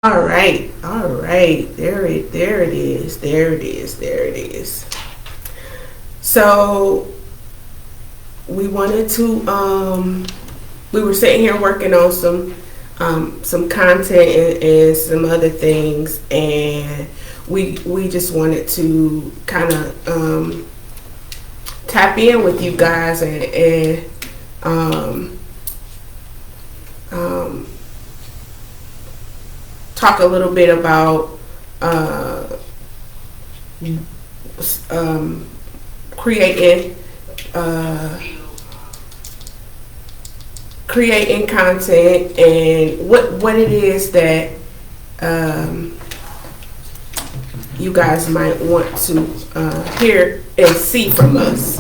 All right. There it is. So we wanted to we were sitting here working on some content and some other things, and we just wanted to kind of tap in with you guys and um, um, talk a little bit about uh, um, creating uh, creating content and what it is that um, you guys might want to hear and see from us.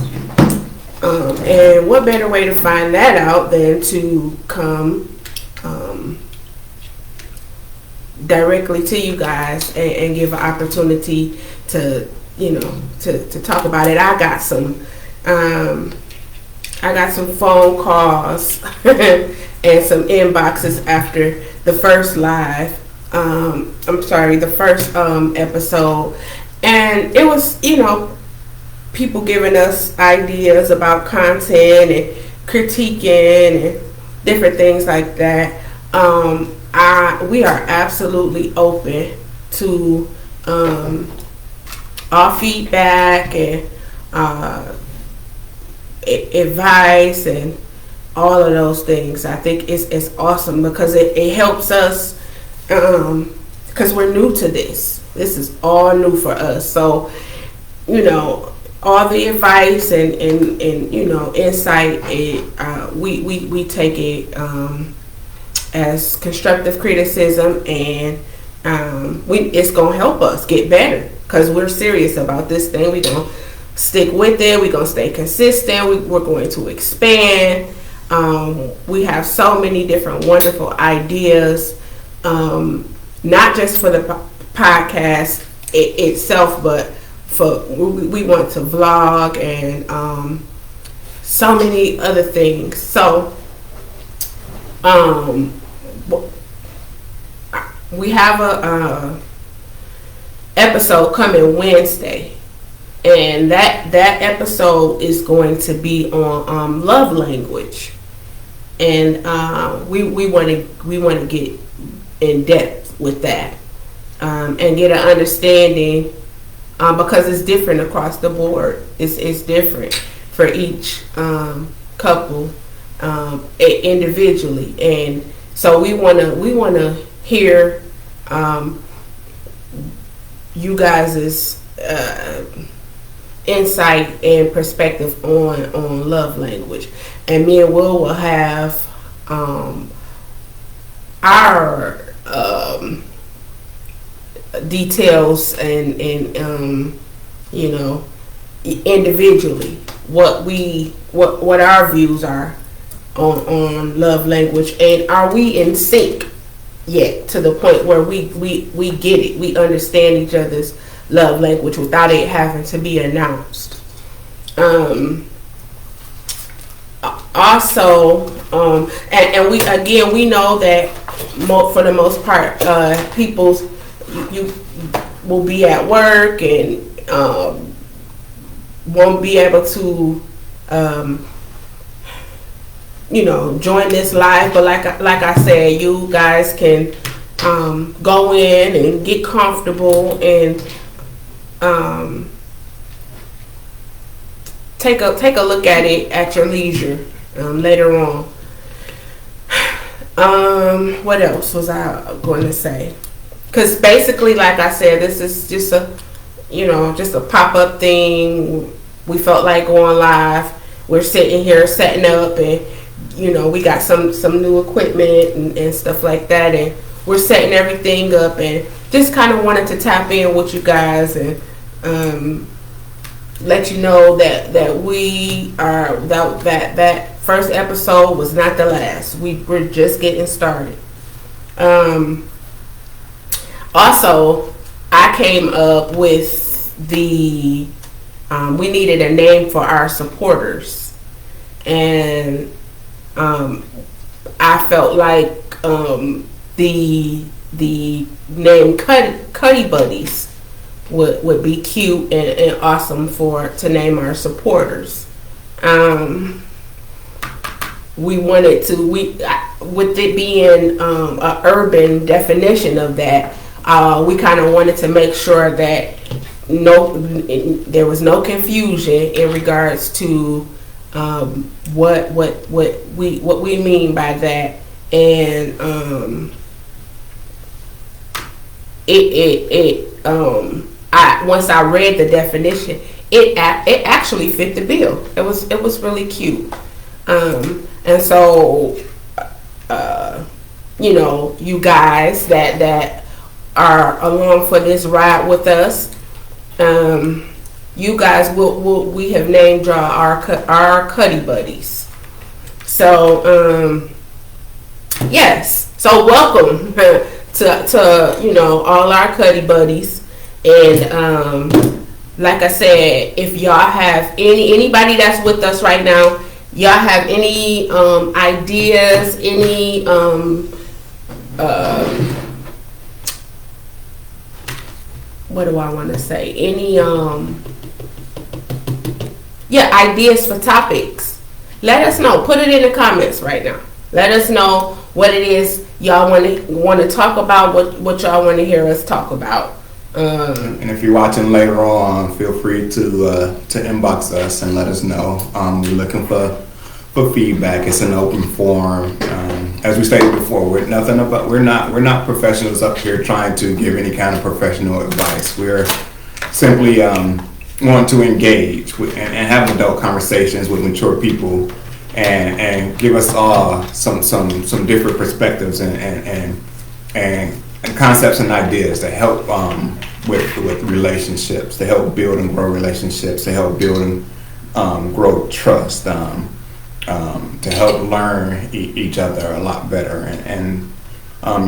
And what better way to find that out than to come directly to you guys and give an opportunity to to talk about it. I got some phone calls and some inboxes after the first live. I'm sorry, the first episode, and it was people giving us ideas about content and critiquing and different things like that. We are absolutely open to all feedback and advice and all of those things. I think it's awesome because it helps us because we're new to this. This is all new for us. So, all the advice and insight, we take it as constructive criticism, and it's gonna help us get better because we're serious about this thing. We're gonna stick with it. We're gonna stay consistent. We're going to expand. We have so many different wonderful ideas, not just for the podcast itself, but we want to vlog and so many other things. So we have a episode coming Wednesday, and that episode is going to be on love language, and we want to get in depth with that and get an understanding because it's different across the board. It's different for each couple individually, and so we wanna hear you guys' insight and perspective on love language, and me and Will have our details and individually what our views are on love language, and are we in sync yet to the point where we get it, we understand each other's love language without it having to be announced. Also, and we know that for the most part, people's you will be at work and won't be able to join this live, but like I said, you guys can go in and get comfortable and take a look at it at your leisure later on. What else was I going to say? Because basically, like I said, this is just a pop-up thing. We felt like going live. We're sitting here setting up, and we got some new equipment and stuff like that, and we're setting everything up, and just kind of wanted to tap in with you guys and let you know that we are that first episode was not the last. We're just getting started. Also, I came up with we needed a name for our supporters, and I felt like the the name Cuddy Buddies would be cute and awesome to name our supporters. We wanted to, with it being an urban definition of that, we kind of wanted to make sure that there was no confusion in regards to what we mean by that, and once I read the definition, it actually fit the bill. It was really cute, and so you guys that are along for this ride with us, you guys we have named our Cuddy Buddies. So yes, so welcome to all our Cuddy Buddies, and like I said, if y'all have anybody that's with us right now, y'all have any ideas, any what do I want to say? Any ideas for topics? Let us know. Put it in the comments right now. Let us know what it is y'all want to talk about. What y'all want to hear us talk about. And if you're watching later on, feel free to inbox us and let us know. We're looking for feedback. It's an open forum. As we stated before, we're not professionals up here trying to give any kind of professional advice. We're simply want to engage and have adult conversations with mature people and give us all some different perspectives and concepts and ideas to help with relationships, to help build and grow relationships, to help build and grow trust, to help learn each other a lot better, and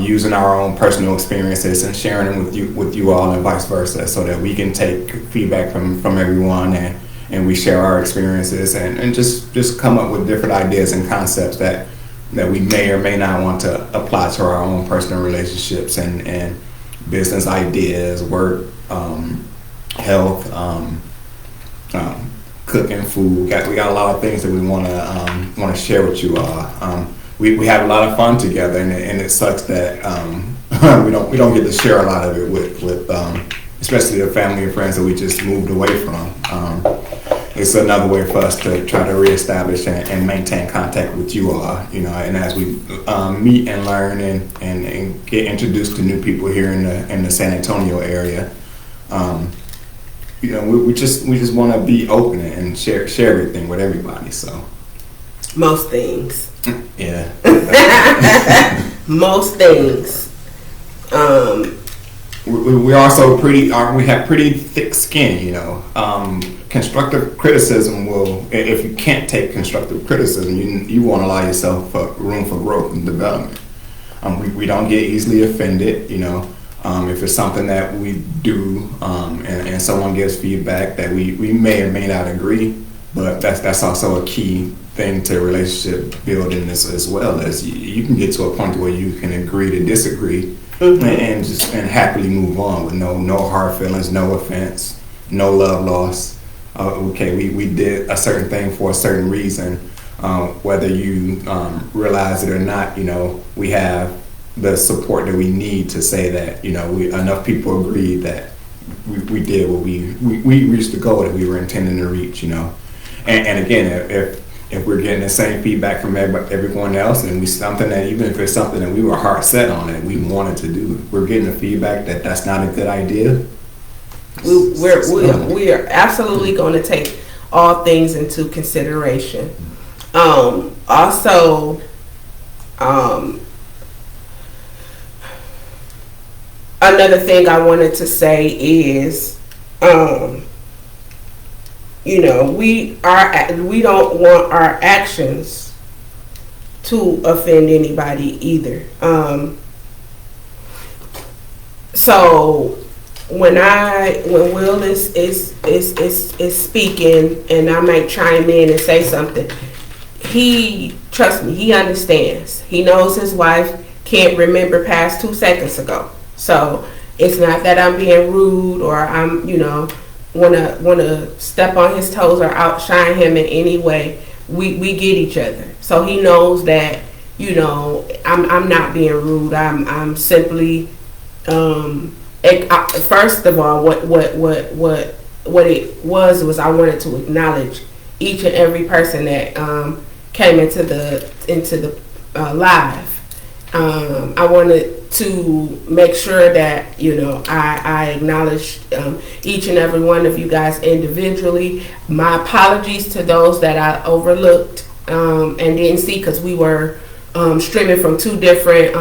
using our own personal experiences and sharing them with you all, and vice versa, so that we can take feedback from everyone and we share our experiences and just come up with different ideas and concepts that we may or may not want to apply to our own personal relationships and business ideas, work, health, cooking, food. We got a lot of things that we want to share with you all. We have a lot of fun together, and it sucks that we don't get to share a lot of it with especially the family and friends that we just moved away from. It's another way for us to try to reestablish and maintain contact with you all, and as we meet and learn and get introduced to new people here in the San Antonio area, we just want to be open and share everything with everybody. So most things. Yeah. Most things. We also we have pretty thick skin, constructive criticism if you can't take constructive criticism, you want to allow yourself room for growth and development. We don't get easily offended, if it's something that we do and someone gives feedback that we may or may not agree, but that's also a key thing to relationship building as well, as you can get to a point where you can agree to disagree. Mm-hmm. and happily move on with no hard feelings, no offense, no love lost. Okay, we did a certain thing for a certain reason, whether you realize it or not. We have the support that we need to say that enough people agreed that we did what we reached the goal that we were intending to reach. And again, if we're getting the same feedback from everyone else, and something that, even if it's something that we were hard set on and we wanted to do, we're getting the feedback that that's not a good idea, we are absolutely going to take all things into consideration. Also, another thing I wanted to say is, we don't want our actions to offend anybody either. So when Will is speaking and I might chime in and say something, trust me, he understands. He knows his wife can't remember past 2 seconds ago. So it's not that I'm being rude or I'm, wanna step on his toes or outshine him in any way. We get each other, so he knows that I'm not being rude. I'm simply first of all, what it was I wanted to acknowledge each and every person that came into the live. I wanted to make sure that I acknowledge each and every one of you guys individually. My apologies to those that I overlooked and didn't see, because we were streaming from 2 different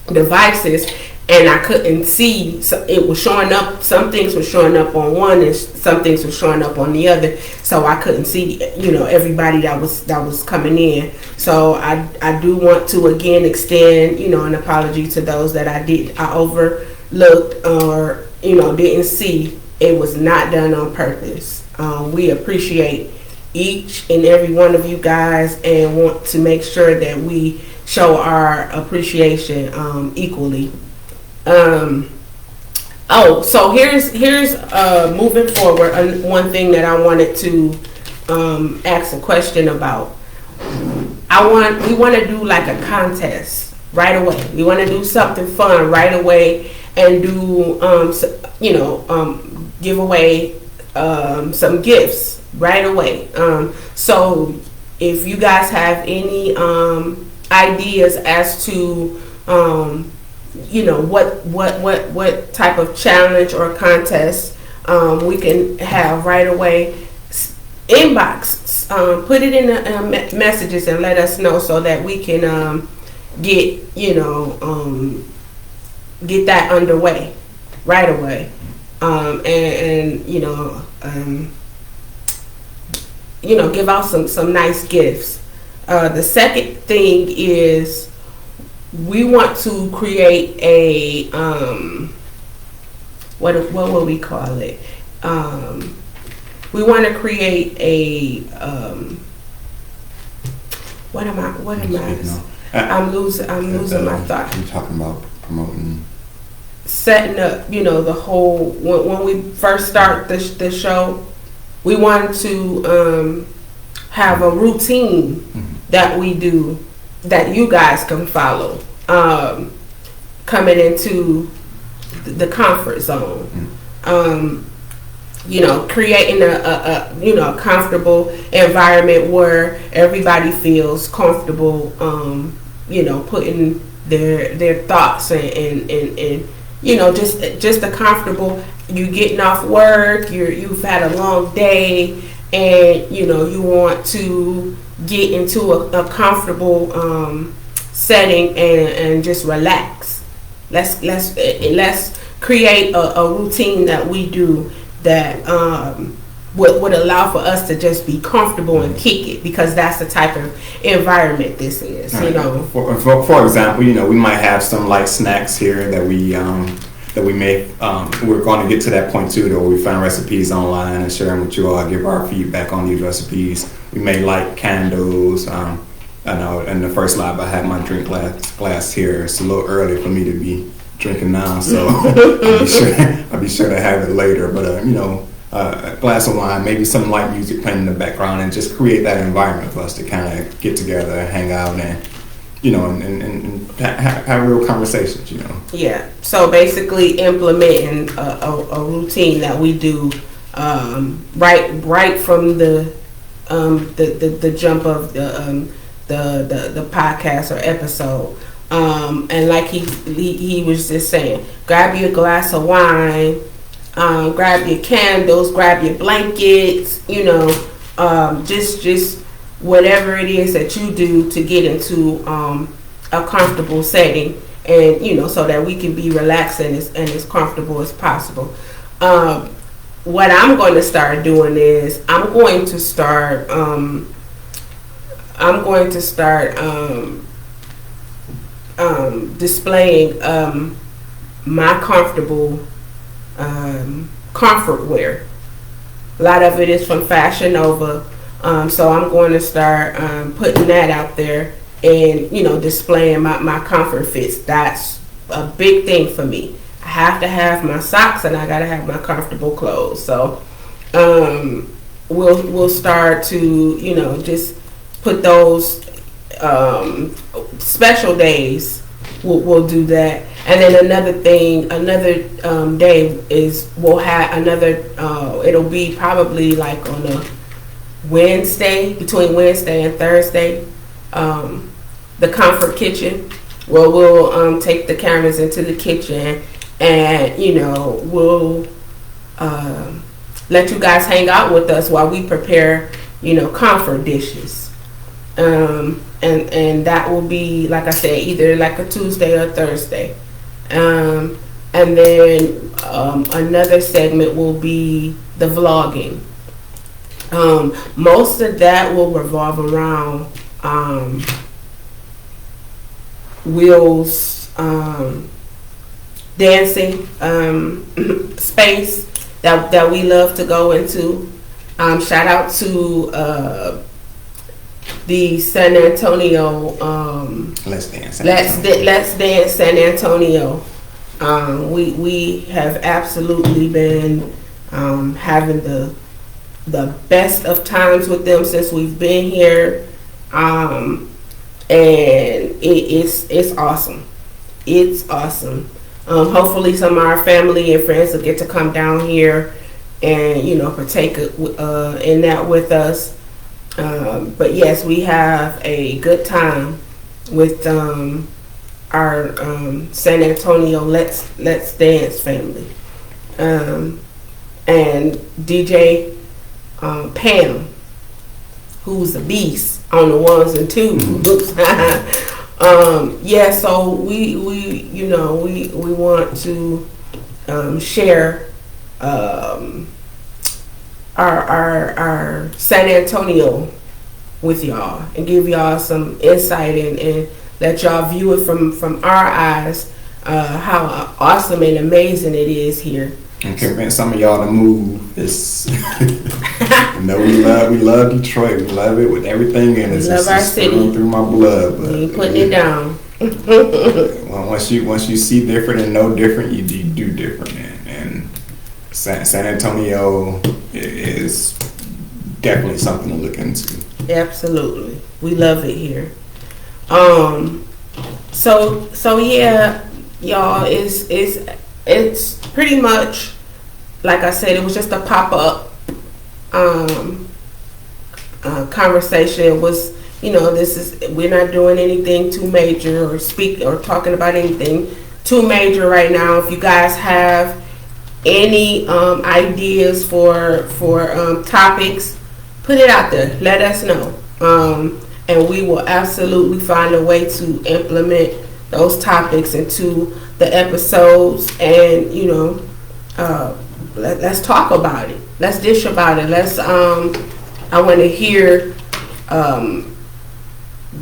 devices, and I couldn't see. So it was showing up. Some things were showing up on one, and some things were showing up on the other. So I couldn't see, everybody that was coming in. So I do want to again extend, an apology to those that I overlooked or didn't see. It was not done on purpose. We appreciate each and every one of you guys, and want to make sure that we show our appreciation equally. So here's moving forward, one thing that I wanted to ask a question about. We want to do like a contest right away. We want to do something fun right away and do give away some gifts right away. So if you guys have any ideas as to what type of challenge or contest we can have right away, inbox, put it in the messages and let us know, so that we can get that underway right away, and give out some nice gifts. The second thing is, we want to create a what will we call it? We want to create a what am I? I'm losing my thought. You're talking about promoting, setting up, the whole, when we first start the show, we want to have a routine that we do, that you guys can follow, coming into the comfort zone. Creating a comfortable environment where everybody feels comfortable, putting their thoughts and just a comfortable, you getting off work, you've had a long day, and you want to get into a comfortable setting and just relax. Let's create a routine that we do that would allow for us to just be comfortable and kick it, because that's the type of environment this is. For example, we might have some light snacks here that we make. We're going to get to that point too, though. We find recipes online and share them with you all. Give our feedback on these recipes. We may light candles. I know in the first live I had my drink glass here. It's a little early for me to be drinking now, so I'll be sure to have it later. But a glass of wine, maybe some light music playing in the background, and just create that environment for us to kind of get together and hang out and and have real conversations. Yeah. So basically, implementing a routine that we do right from the jump of the podcast or episode. And like he was just saying, grab you a glass of wine, grab your candles, grab your blankets, just whatever it is that you do to get into a comfortable setting, and so that we can be relaxed and as comfortable as possible. What I'm going to start doing is I'm going to start displaying my comfortable comfort wear. A lot of it is from Fashion Nova, so I'm going to start putting that out there, and displaying my comfort fits. That's a big thing for me. I have to have my socks and I gotta have my comfortable clothes. So we'll start to just put those special days. We'll do that. And then another day is we'll have another. It'll be probably like on a Wednesday, between Wednesday and Thursday. The comfort kitchen, where we'll take the cameras into the kitchen, and we'll let you guys hang out with us while we prepare comfort dishes. And that will be, like I said, either like a Tuesday or Thursday. And then another segment will be the vlogging. Most of that will revolve around Will's dancing space that we love to go into. Shout out to the San Antonio Let's Dance San Antonio. We have absolutely been having the best of times with them since we've been here, and it's awesome. It's awesome. Hopefully some of our family and friends will get to come down here and partake in that with us. But yes, we have a good time with our San Antonio Let's Dance family, and DJ Pam, who's a beast on the ones and twos. So we want to share our San Antonio with y'all and give y'all some insight and let y'all view it from our eyes, how awesome and amazing it is here. And convince some of y'all to move. It's we love Detroit. We love it with everything in it. We love our city. Through my blood. But we ain't putting it down. once you see different and know different, you do different. And San Antonio is definitely something to look into. Absolutely, we love it here. So yeah, y'all, it's pretty much like I said. It was just a pop-up conversation. It was, we're not doing anything too major or talking about anything too major right now. If you guys have any ideas for topics, put it out there. Let us know, and we will absolutely find a way to implement those topics into the episodes. And let's talk about it. Let's dish about it. I want to hear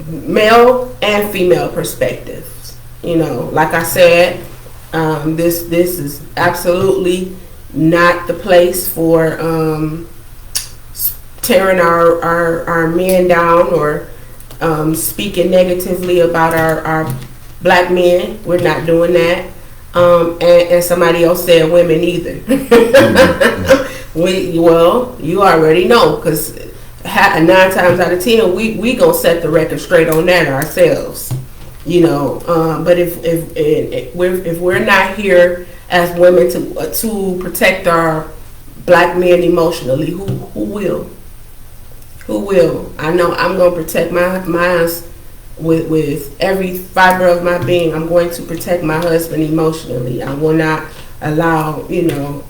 male and female perspectives. Like I said, this is absolutely not the place for tearing our men down or speaking negatively about our black men. We're not doing that. And somebody else said women either. You already know, because 9 times out of 10 we gonna set the record straight on that ourselves. But if we're not here as women to protect our black men emotionally, who will? I know I'm gonna protect mine with every fiber of my being. I'm going to protect my husband emotionally. I will not allow even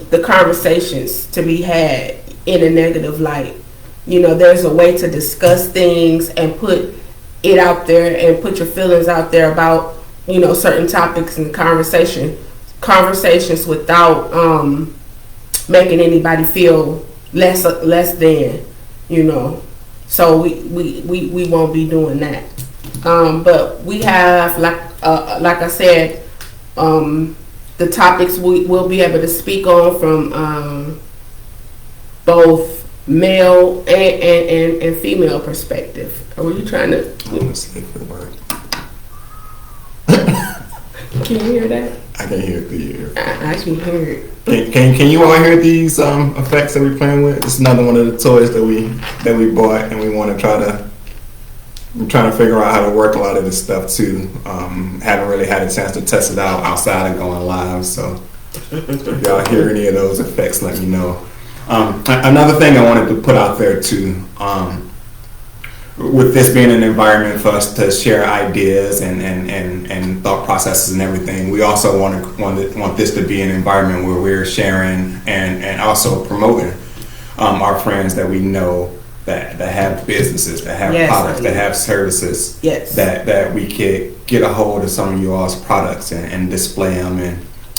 the conversations to be had in a negative light. There's a way to discuss things and put it out there and put your feelings out there about certain topics and conversations without making anybody feel less than. So we won't be doing that. But we have, like I said, the topics we'll be able to speak on from both male and female perspective. Are you trying to? Let me see if it works. Can you hear that? I can hear it through your ear. I can hear it. Can you all hear these effects that we're playing with? It's another one of the toys that we bought, and we want to I'm trying to figure out how to work a lot of this stuff too. Haven't really had a chance to test it out outside of going live, so if y'all hear any of those effects, let me know. Another thing I wanted to put out there too, with this being an environment for us to share ideas and thought processes and everything, we also want this to be an environment where we're sharing and also promoting our friends that we know that have businesses, that have products, that have services, that we could get a hold of some of you all's products and display them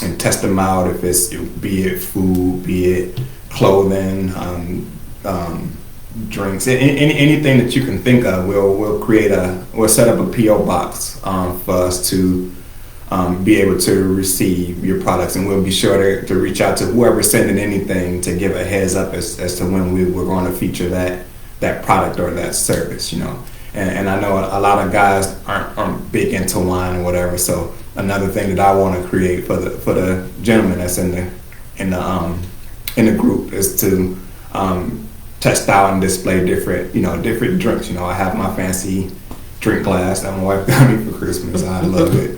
and test them out, if it's, be it food, be it clothing, drinks, anything that you can think of. We'll set up a PO box for us to be able to receive your products, and we'll be sure to reach out to whoever's sending anything to give a heads up as to when we're going to feature that product or that service, you know. And I know a lot of guys aren't big into wine or whatever, so another thing that I want to create for the gentleman that's in the group is to test out and display different drinks. You know, I have my fancy drink glass that my wife got me for Christmas. I love it.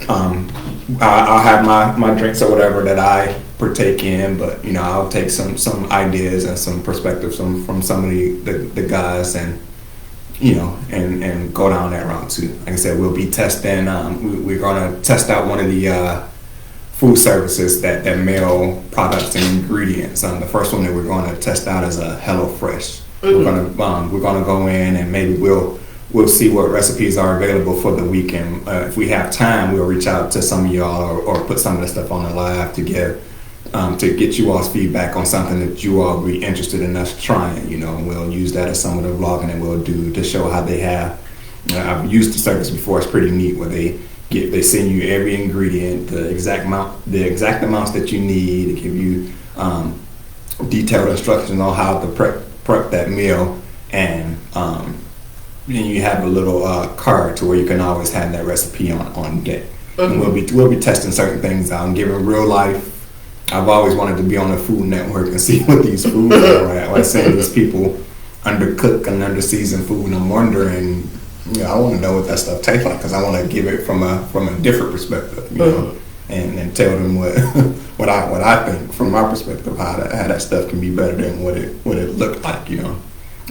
I'll have my drinks or whatever that I partake in, but you know, I'll take some ideas and some perspectives from some of the guys, and you know, and go down that route too. Like I said, we'll be testing. We're gonna test out one of the food services that mail products and ingredients. The first one that we're going to test out is a HelloFresh. Mm-hmm. We're gonna go in and maybe we'll see what recipes are available for the weekend. If we have time, we'll reach out to some of y'all or put some of the stuff on the live to get you all's feedback on something that you all be interested in us trying. You know, and we'll use that as some of the vlogging that we'll do to show how they have. I've used the service before. It's pretty neat where they send you every ingredient, the exact amounts that you need. They give you detailed instructions on how to prep that meal, and then you have a little card to where you can always have that recipe on deck. Mm-hmm. And we'll be testing certain things out and giving real life. I've always wanted to be on the Food Network and see what these foods are. Right? Like seeing these people undercook and underseason food, and I'm wondering, you know, I want to know what that stuff tastes like, because I want to give it from a different perspective, you know, and tell them what I think from my perspective, how that stuff can be better than what it looked like, you know.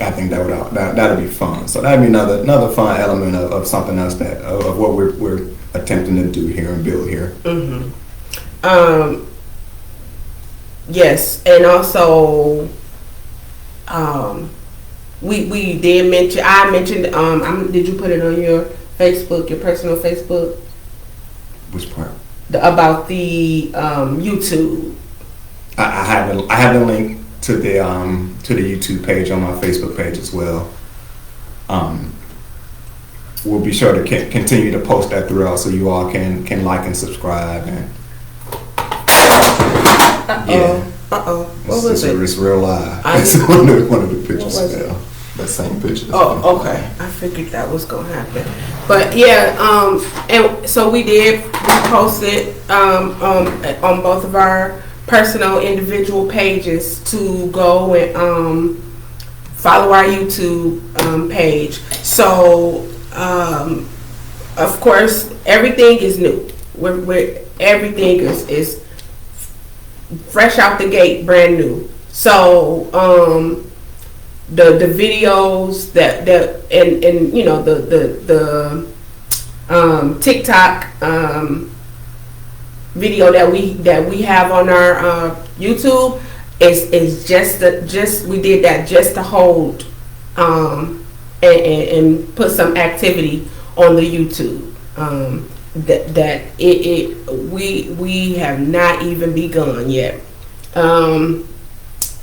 I think that'll be fun. So that'd be another fun element of something else of what we're attempting to do here and build here. Mm-hmm. Yes, and also, we did mention. I mentioned. Did you put it on your Facebook, your personal Facebook? Which part? About the YouTube. I have the link to the YouTube page on my Facebook page as well. We'll be sure to continue to post that throughout, so you all can like and subscribe. And what was it? It's real live. It's one of the pictures. That same picture. Oh, okay. I figured that was gonna happen, but yeah. And so we posted on both of our personal individual pages to go and follow our YouTube page. So of course everything is new. Everything is fresh out the gate, brand new. So the videos that and you know the TikTok video that we have on our YouTube is just we did that just to hold and put some activity on the YouTube. We have not even begun yet.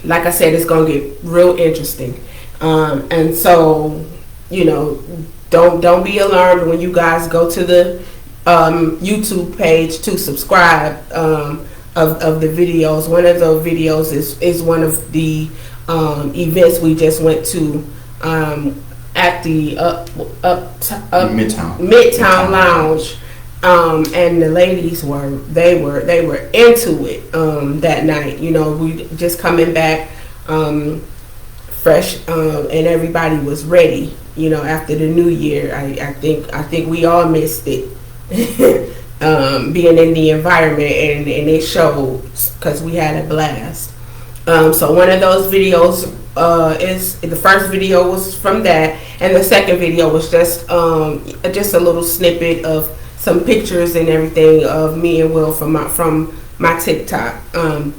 Like I said, it's gonna get real interesting, and so you know, don't be alarmed when you guys go to the YouTube page to subscribe. of the videos. One of those videos is one of the events we just went to at the Midtown Lounge. And the ladies were into it that night. You know, we just coming back fresh, and everybody was ready. You know, after the new year, I think we all missed it. Being in the environment, and it showed because we had a blast. So one of those videos is the first video was from that, and the second video was just a little snippet of some pictures and everything of me and Will from my TikTok.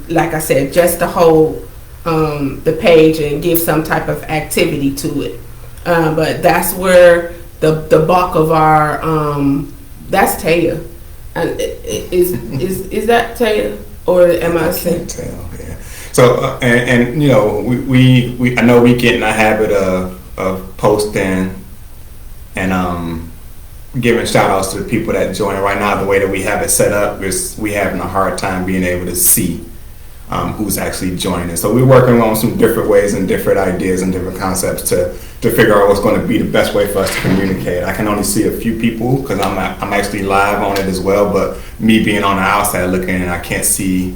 Like I said, just to hold the page and give some type of activity to it. But that's where the bulk of our that's Taya. Is that Taya, or am I saying? Tell, yeah. So and you know, we I know we get in a habit of posting and giving shout outs to the people that join it. Right now, the way that we have it set up is we having a hard time being able to see who's actually joining. So we're working on some different ways and different ideas and different concepts to figure out what's going to be the best way for us to communicate. I can only see a few people because I'm actually live on it as well, but me being on the outside looking in, I can't see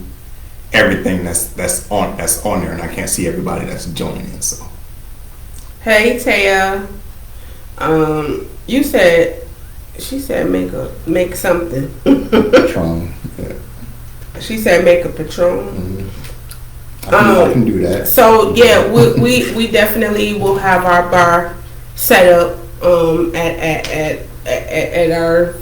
everything that's on there, and I can't see everybody that's joining. So hey Taya, she said make something. Patron. Yeah. She said make a Patron. Mm-hmm. I can do that. So yeah, we definitely will have our bar set up at our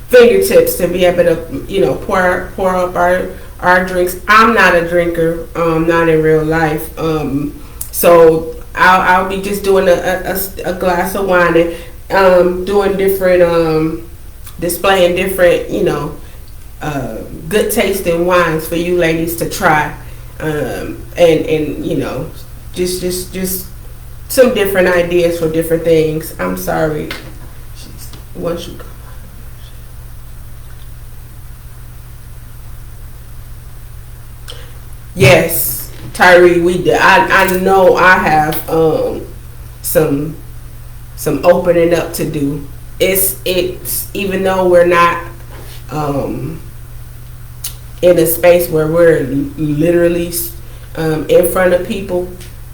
fingertips to be able to, you know, pour up our drinks. I'm not a drinker, not in real life. So I'll be just doing a glass of wine and doing different displaying different, you know, good tasting wines for you ladies to try, and you know, just some different ideas for different things. I'm sorry. Once you yes, Tyree, we did. I know I have some opening up to do. It's even though we're not in a space where we're literally in front of people,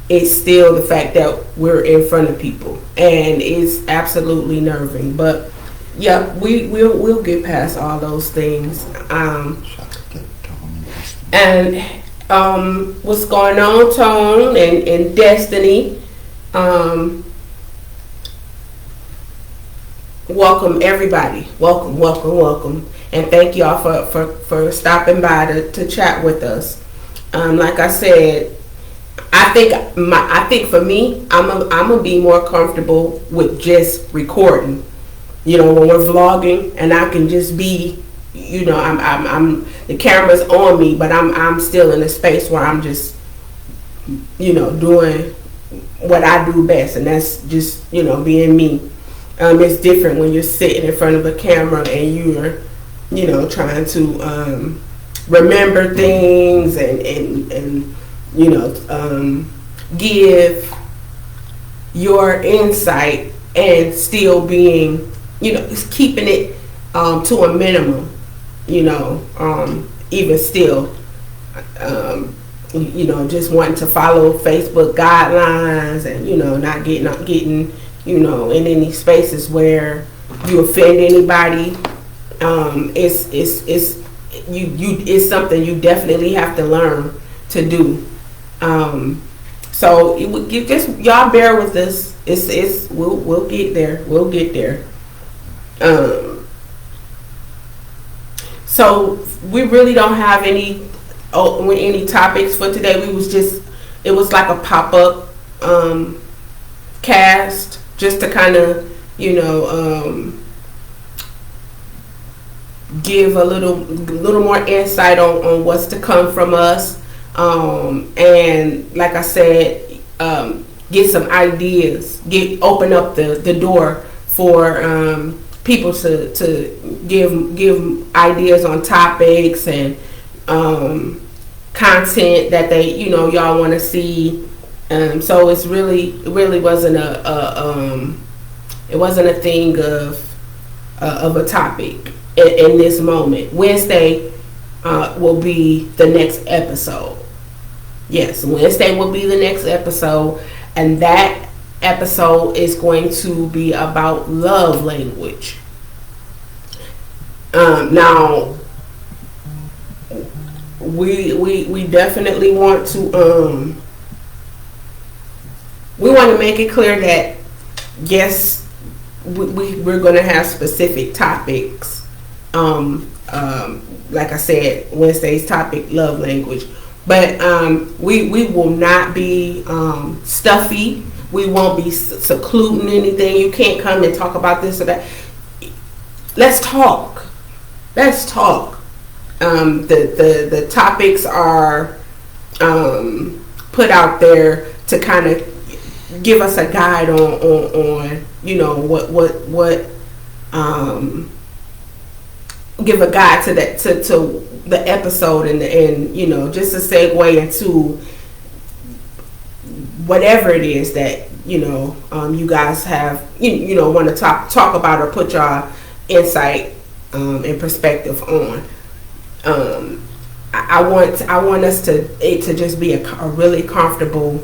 it's still the fact that we're in front of people, and it's absolutely nerving. But yeah, we'll get past all those things. And what's going on, Tone and Destiny? Welcome everybody. Welcome. And thank y'all for stopping by to chat with us. Like I said, I think for me, I'm gonna be more comfortable with just recording. You know, when we're vlogging, and I can just be, you know, I'm the camera's on me, but I'm still in a space where I'm just, you know, doing what I do best, and that's just, you know, being me. It's different when you're sitting in front of a camera and you're, you know, trying to remember things and you know, give your insight and still being, you know, keeping it to a minimum, you know, even still, you know, just wanting to follow Facebook guidelines and, you know, not getting, you know, in any spaces where you offend anybody. It's something you definitely have to learn to do. So you just, y'all bear with us. We'll get there. We'll get there. So we really don't have any topics for today. It was like a pop-up cast, just to kind of, you know, give a little more insight on what's to come from us, and like I said, get some ideas, open up the door for people to give ideas on topics and content that they y'all want to see. So it really wasn't it wasn't a thing of a topic in this moment. Wednesday will be the next episode. Yes, Wednesday will be the next episode, and that episode is going to be about love language. Now, we definitely want to we want to make it clear that yes, we're going to have specific topics. Like I said, Wednesday's topic, love language. But we will not be stuffy. We won't be secluding anything. You can't come and talk about this or that. Let's talk. Let's talk. The topics are put out there to kind of give us a guide on what give a guide to that to the episode and just a segue into whatever it is that you guys have want to talk about or put y'all insight and perspective on. I want us to just be a really comfortable,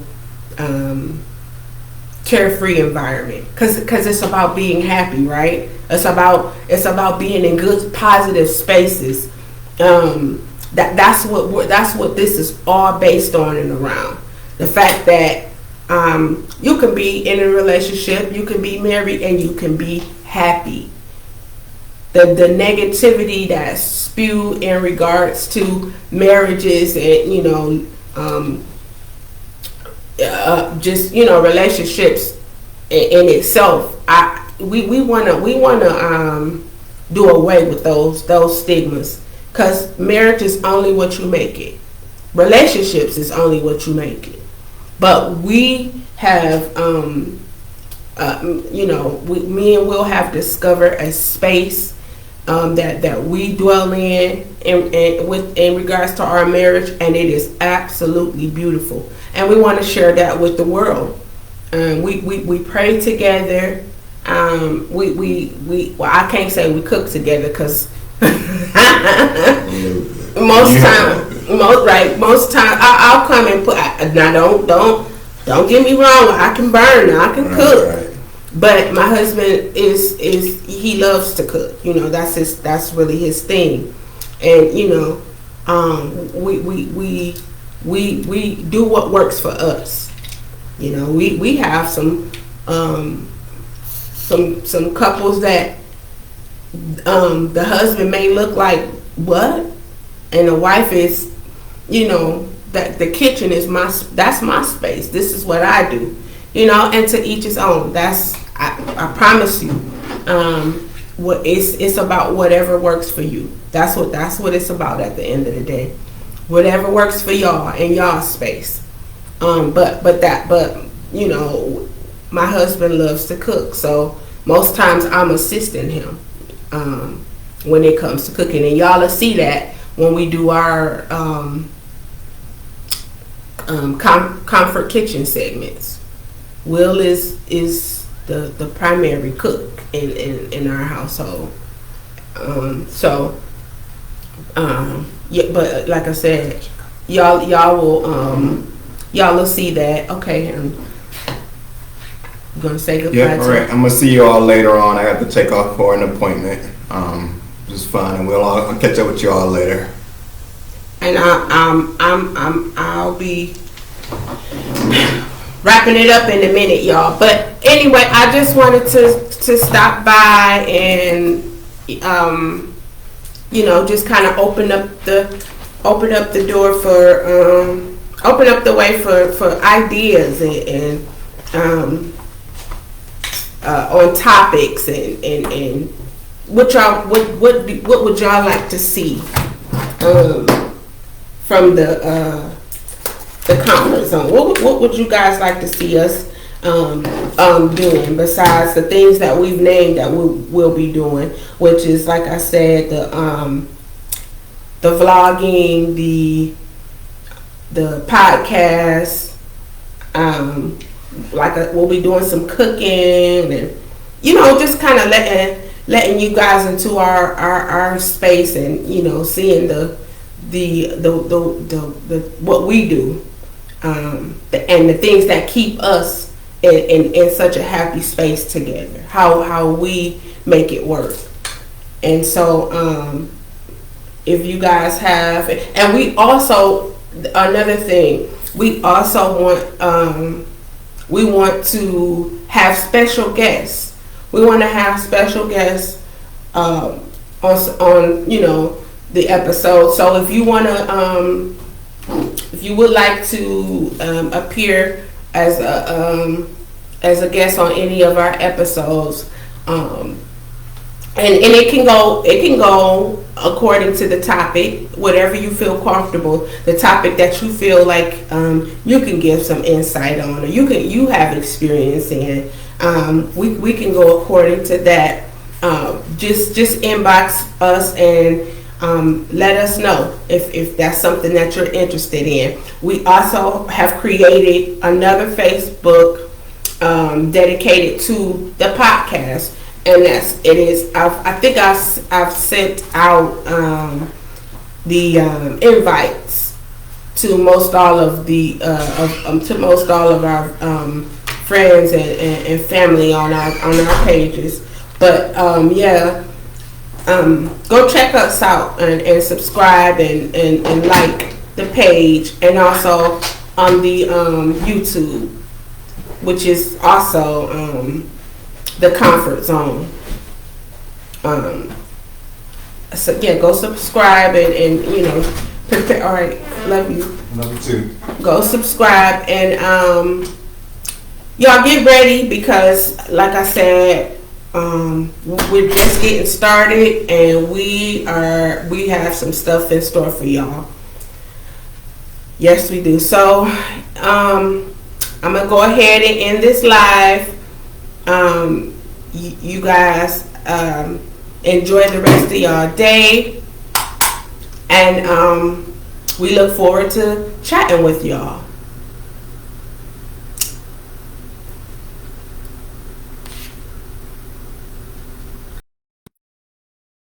carefree environment because it's about being happy, right? It's about being in good, positive spaces. That's what this is all based on and around. The fact that you can be in a relationship, you can be married, and you can be happy. The negativity that's spewed in regards to marriages and just relationships in itself, we wanna do away with those stigmas, because marriage is only what you make it. Relationships is only what you make it. But we have me and Will have discovered a space that we dwell in regards to our marriage, and it is absolutely beautiful, and we want to share that with the world. We pray together. Well, I can't say we cook together because most time I'll come and put. Now don't get me wrong. I can burn. I can cook. Right. But my husband is he loves to cook. That's really his thing, and we do what works for us. We have some couples that the husband may look like what, and the wife is, that the kitchen is that's my space. This is what I do, and to each his own. I promise you, it's about whatever works for you. That's what it's about at the end of the day. Whatever works for y'all in y'all space. But my husband loves to cook, so most times I'm assisting him when it comes to cooking, and y'all will see that when we do our comfort kitchen segments. Will is the primary cook in our household. Yeah, but like I said, y'all will see that. Okay, I'm gonna say goodbye. Yeah, all right. I'm gonna see you all later on. I have to take off for an appointment. It's fun, and I'll catch up with you all later. And I'll be wrapping it up in a minute, y'all. But anyway, I just wanted to stop by and just kind of open up the door for open up the way for ideas and on topics and what would y'all like to see from the comfort zone? What would you guys like to see us doing besides the things that we've named that we'll be doing, which is, like I said, the vlogging, the podcast. We'll be doing some cooking, and just kind of letting you guys into our space, and seeing the what we do, and the things that keep us in such a happy space together. How we make it work. And so if you guys have, and we also, another thing, we also want to have special guests. We want to have special guests on the episode. So if you want to, if you would like to appear as a guest on any of our episodes, and it can go according to the topic, whatever you feel comfortable, the topic that you feel like you can give some insight on, or you have experience in. We can go according to that. Just inbox us and let us know if that's something that you're interested in. We also have created another Facebook dedicated to the podcast. And I think I've sent out the invites to most all of our friends and family on our pages. But go check us out and subscribe and like the page, and also on the YouTube, which is also the comfort zone. So go subscribe and prepare. All right, love you. Love you too. Go subscribe and y'all get ready, because like I said, we're just getting started, and we have some stuff in store for y'all. Yes, we do. So I'm gonna go ahead and end this live. You guys enjoy the rest of y'all day, and we look forward to chatting with y'all.